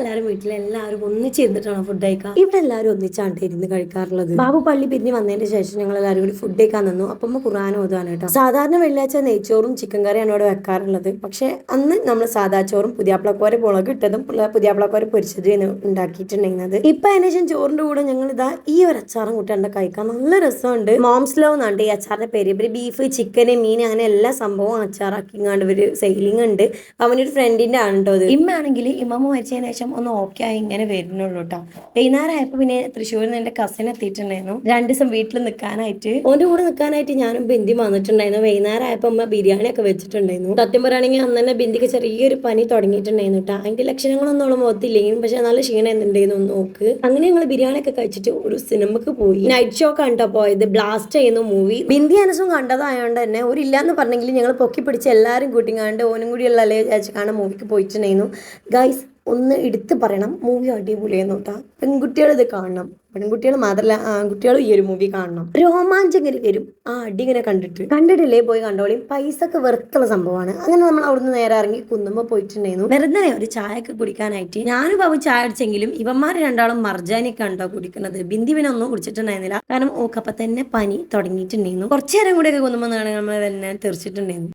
എല്ലാവരും വീട്ടിലെല്ലാവരും ഒന്നിച്ചിരുന്നിട്ടാണ് ഫുഡ് കഴിക്കുക. ഇവിടെ എല്ലാവരും ഒന്നിച്ചാണ് ഇരുന്ന് കഴിക്കാറുള്ളത്. ബാബു പള്ളി പിരിഞ്ഞ് വന്നതിന് ശേഷം ഞങ്ങൾ എല്ലാവരും കൂടി ഫുഡ് കഴിക്കാൻ നിന്നു. അപ്പം ഖുർആൻ ഓതുവാണ് കേട്ടോ. സാധാരണ വെള്ളിയാഴ്ച നെയ്ച്ചോറും ചിക്കൻ കറിയാണ് ഇവിടെ വെക്കാറുള്ളത്. പക്ഷെ അന്ന് നമ്മൾ സാദാ ചോറും പുതിയാപ്പിളക്കോര മുളക് ഇട്ടതും പുതിയാപ്പിളക്കോര പൊരിച്ചതും ഉണ്ടാക്കിയിട്ടുണ്ടെങ്കിൽ ഇപ്പൊ അതിനുശേഷം ചോറിന്റെ കൂടെ ഞങ്ങൾ ഇതാ ഈ ഒരു അച്ചാറും കൂട്ടാണ്ട് കഴിക്കാൻ നല്ല രസമുണ്ട്. മോംസ്ലോ എന്നാണ്ട് ഈ അച്ചാറിന്റെ പേര്. ഇവര് ബീഫ്, ചിക്കന്, മീൻ അങ്ങനെ എല്ലാ സംഭവവും അച്ചാറാക്കിങ്ങാണ്ട് ഇവര് സെയിലിംഗ് ഉണ്ട്. അവനൊരു ഫ്രണ്ടിന്റെ ആണ് കേട്ടോ. ഇമ്മാണെങ്കിൽ ഇമ്മ മരിച്ചതിന് ശേഷം ഒന്ന് ഓക്കെ ആയി ഇങ്ങനെ വരുന്നുള്ളൂ കേട്ടോ. വൈകുന്നേരം ആയപ്പോ പിന്നെ തൃശ്ശൂരിൽ നിന്ന് എന്റെ കസിൻ എത്തിയിട്ടുണ്ടായിരുന്നു 2 ദിവസം വീട്ടിൽ നിൽക്കാനായിട്ട്. ഓന്റെ കൂടെ നിൽക്കാനായിട്ട് ഞാനും ബിന്ദി വന്നിട്ടുണ്ടായിരുന്നു. വൈകുന്നേരം ആയപ്പോ അമ്മ ബിരിയാണി ഒക്കെ വെച്ചിട്ടുണ്ടായിരുന്നു. സത്യം പറയുകയാണെങ്കിൽ അന്ന് തന്നെ ബിന്ദിക്ക് ചെറിയൊരു പനി തുടങ്ങിയിട്ടുണ്ടായിരുന്നു കേട്ടോ. അതിന്റെ ലക്ഷണങ്ങളൊന്നും അവള് മുഖത്തില്ലെങ്കിലും പക്ഷെ നല്ല ക്ഷീണം എന്തുണ്ടായിരുന്നു നോക്ക്. അങ്ങനെ ഞങ്ങൾ ബിരിയാണി ഒക്കെ കഴിച്ചിട്ട് ഒരു സിനിമക്ക് പോയി. നൈറ്റ് ഷോ കണ്ടോ പോയത്. ബ്ലാസ്റ്റ് ചെയ്യുന്ന മൂവി. ബിന്ദി അനസും കണ്ടതായോണ്ട് തന്നെ ഒരു ഇല്ലാന്ന് പറഞ്ഞെങ്കിലും ഞങ്ങൾ പൊക്കി പിടിച്ച് എല്ലാവരും കൂട്ടിങ്ങാണ്ട് ഓനും കൂടി ഉള്ളല്ലേ വിചാരിച്ച് കാണാൻ മൂവിക്ക് പോയിട്ടുണ്ടായിരുന്നു. ഗൈസ് ഒന്ന് എടുത്ത് പറയണം, മൂവി അടിപൊളിയായിരുന്നു കേട്ടോ. പെൺകുട്ടികൾ ഇത് കാണണം. പെൺകുട്ടികൾ മാത്രമല്ല ആൺകുട്ടികളും ഈ ഒരു മൂവി കാണണം. രോമാഞ്ചം വരും ആ അടി ഇങ്ങനെ കണ്ടിട്ടില്ലേ പോയി കണ്ടോളി. പൈസക്ക് വെറുത്തുള്ള സംഭവമാണ്. അങ്ങനെ നമ്മൾ അവിടുന്ന് നേരെ ഇറങ്ങി കുന്നുമ്പോ പോയിട്ടുണ്ടായിരുന്നു വെറുതെ ഒരു ചായ ഒക്കെ കുടിക്കാനായിട്ട്. ഞാനും ബാബു ചായ അടിച്ചെങ്കിലും ഇവന്മാർ രണ്ടാളും മർജാനിയൊക്കെ ഉണ്ടോ കുടിക്കുന്നത്. ബിന്ദി പിന്നെ ഒന്നും കുടിച്ചിട്ടുണ്ടായിരുന്നില്ല. കാരണം ഓക്കപ്പം തന്നെ പനി തുടങ്ങിയിട്ടുണ്ടായിരുന്നു. കുറച്ചു നേരം കൂടെയൊക്കെ കുന്നുമ്പോ നമ്മൾ തന്നെ തെറിച്ചിട്ടുണ്ടായിരുന്നു.